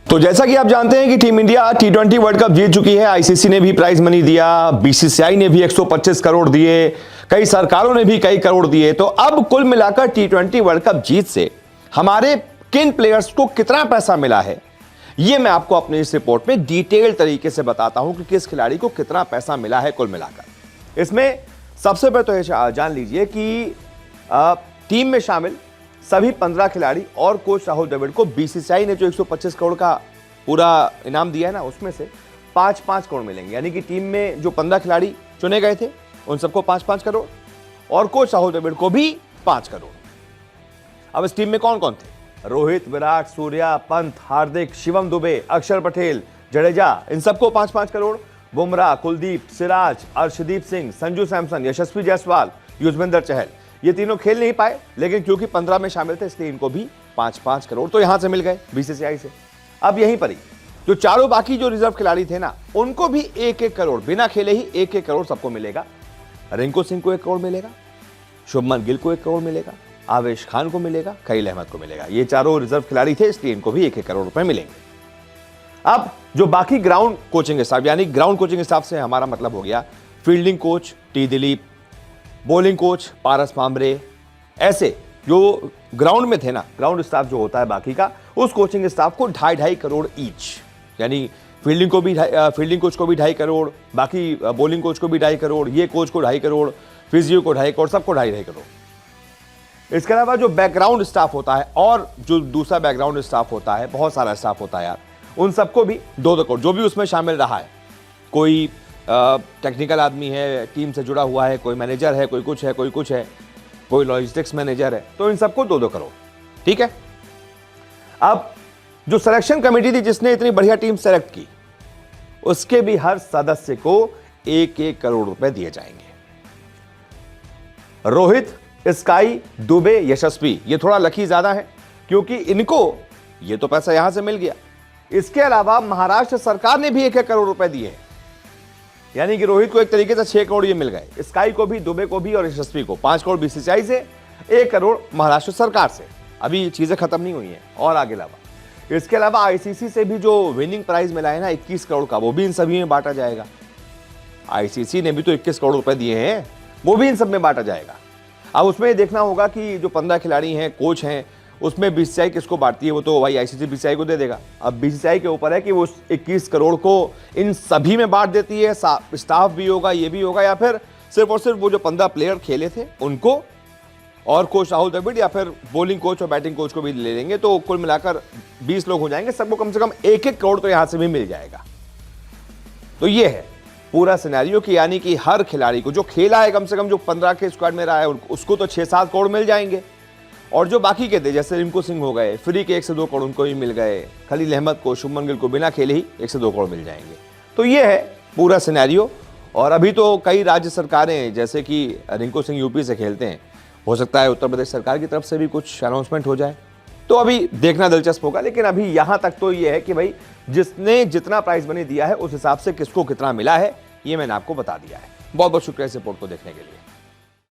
तो जैसा कि आप जानते हैं कि team India T20 world cup जीत चुकी है। आईसीसी ने भी प्राइज मनी दिया, बीसीसीआई ने भी 125 करोड़ दिए, कई सरकारों ने भी कई करोड़ दिए। तो अब कुल मिलाकर T20 वर्ल्ड कप जीत से हमारे किन प्लेयर्स को कितना पैसा मिला है, यह मैं आपको अपनी इस रिपोर्ट में डिटेल तरीके से बताता हूं कि किस खिलाड़ी को कितना पैसा मिला है कुल मिलाकर। इसमें सबसे पहले तो यह जान लीजिए कि टीम में शामिल सभी 15 खिलाड़ी और कोच राहुल द्रविड़ को बीसीसीआई ने जो 125 करोड़ का पूरा इनाम दिया है ना, उसमें से 5-5 करोड़ मिलेंगे। यानी कि टीम में जो 15 खिलाड़ी चुने गए थे उन सबको 5-5 करोड़ और कोच राहुल द्रविड़ को भी 5 करोड़। अब इस टीम में कौन कौन थे? रोहित, विराट, सूर्या, पंत, हार्दिक, शिवम दुबे, अक्षर पटेल, जडेजा, इन सबको 5-5 करोड़। बुमराह, कुलदीप, सिराज, अर्शदीप सिंह, संजू सैमसन, यशस्वी जायसवाल, युजवेंद्र चहल, ये तीनों खेल नहीं पाए, लेकिन क्योंकि 15 में शामिल थे इसलिए इनको भी 5-5 करोड़ तो यहां से मिल गए बीसीसीआई से। अब यहीं पर ही जो चारों बाकी जो रिजर्व खिलाड़ी थे ना, उनको भी 1-1 करोड़ बिना खेले ही 1-1 करोड़ सबको मिलेगा। रिंकू सिंह को 1 करोड़ मिलेगा, शुभमन गिल को 1 करोड़ मिलेगा, आवेश खान को मिलेगा, खलील अहमद को मिलेगा। ये चारों रिजर्व खिलाड़ी थे इसलिए इनको भी 1-1 करोड़ रुपए मिलेंगे। अब जो बाकी ग्राउंड कोचिंग स्टाफ, यानी ग्राउंड कोचिंग स्टाफ से हमारा मतलब हो गया fielding coach T Dilip, bowling coach Paras Mhambrey, ऐसे जो ग्राउंड में थे ना, ग्राउंड स्टाफ जो होता है बाकी का, उस कोचिंग स्टाफ को 2.5 करोड़ ईच। यानी फील्डिंग कोच को भी 2.5 करोड़, बाकी बॉलिंग कोच को भी 2.5 करोड़, ये कोच को 2.5 करोड़, फिजियो को 2.5 करोड़, सबको 2.5 करोड़। इसके अलावा जो बैकग्राउंड स्टाफ होता है और जो दूसरा बैकग्राउंड स्टाफ होता है, बहुत सारा स्टाफ होता है यार, उन सबको भी 2-2 करोड़, जो भी उसमें शामिल रहा है। कोई टेक्निकल आदमी है, टीम से जुड़ा हुआ है, कोई मैनेजर है, कोई कुछ है, कोई कुछ है, कोई लॉजिस्टिक्स मैनेजर है, तो इन सबको 2-2 करोड़। ठीक है। अब जो सिलेक्शन कमेटी थी जिसने इतनी बढ़िया टीम सेलेक्ट की, उसके भी हर सदस्य को 1-1 करोड़ रुपए दिए जाएंगे। रोहित, स्काई, दुबे, यशस्वी, ये थोड़ा लकी ज्यादा है क्योंकि इनको ये तो पैसा यहां से मिल गया। इसके अलावा महाराष्ट्र सरकार ने भी 1-1 करोड़ रुपए दिए हैं। यानी कि रोहित को एक तरीके से 6 करोड़ ये मिल गए, स्काई को भी, दुबे को भी और यशस्वी को 5 करोड़ बीसीसीआई से, 1 करोड़ महाराष्ट्र सरकार से। अभी चीजें खत्म नहीं हुई हैं और आगे अलावा इसके अलावा आईसीसी से भी जो विनिंग प्राइज मिला है ना 21 करोड़ का, वो भी इन सभी में बांटा जाएगा। आईसीसी ने भी तो 21 करोड़ रुपए दिए हैं, वो भी इन सब में बांटा जाएगा। अब उसमें देखना होगा कि जो 15 खिलाड़ी हैं, कोच हैं, उसमें बीसीसीआई किसको बांटती है, वो तो भाई आईसीसी बीसीसीआई को दे देगा। अब बीसीसीआई के ऊपर है कि वो 21 करोड़ को इन सभी में बांट देती है, स्टाफ भी होगा, ये भी होगा, या फिर सिर्फ और सिर्फ वो जो 15 प्लेयर खेले थे उनको और कोच राहुल द्रविड़, या फिर बॉलिंग कोच और बैटिंग कोच को भी ले लेंगे, तो कुल मिलाकर 20 लोग हो जाएंगे, सबको कम से कम 1-1 करोड़ तो यहां से भी मिल जाएगा। तो ये है पूरा सिनेरियो कि यानी कि हर खिलाड़ी को जो खेला है, कम से कम जो 15 के स्क्वाड में रहा है, उसको तो 6-7 करोड़ मिल जाएंगे, और जो बाकी के थे जैसे रिंकू सिंह हो गए, फ्री के 1 से 2 करोड़ उनको ही मिल गए, खलील अहमद को, शुभमन गिल को बिना खेले ही 1 से 2 करोड़ मिल जाएंगे। तो ये है पूरा सिनेरियो। और अभी तो कई राज्य सरकारें, जैसे कि रिंकू सिंह यूपी से खेलते हैं, हो सकता है उत्तर प्रदेश सरकार की तरफ से भी कुछ अनाउंसमेंट हो जाए, तो अभी देखना दिलचस्प होगा। लेकिन अभी यहां तक तो ये है कि भाई जिसने जितना प्राइज मनी दिया है उस हिसाब से किसको कितना मिला है, ये मैंने आपको बता दिया है। बहुत बहुत शुक्रिया इस रिपोर्ट को देखने के लिए।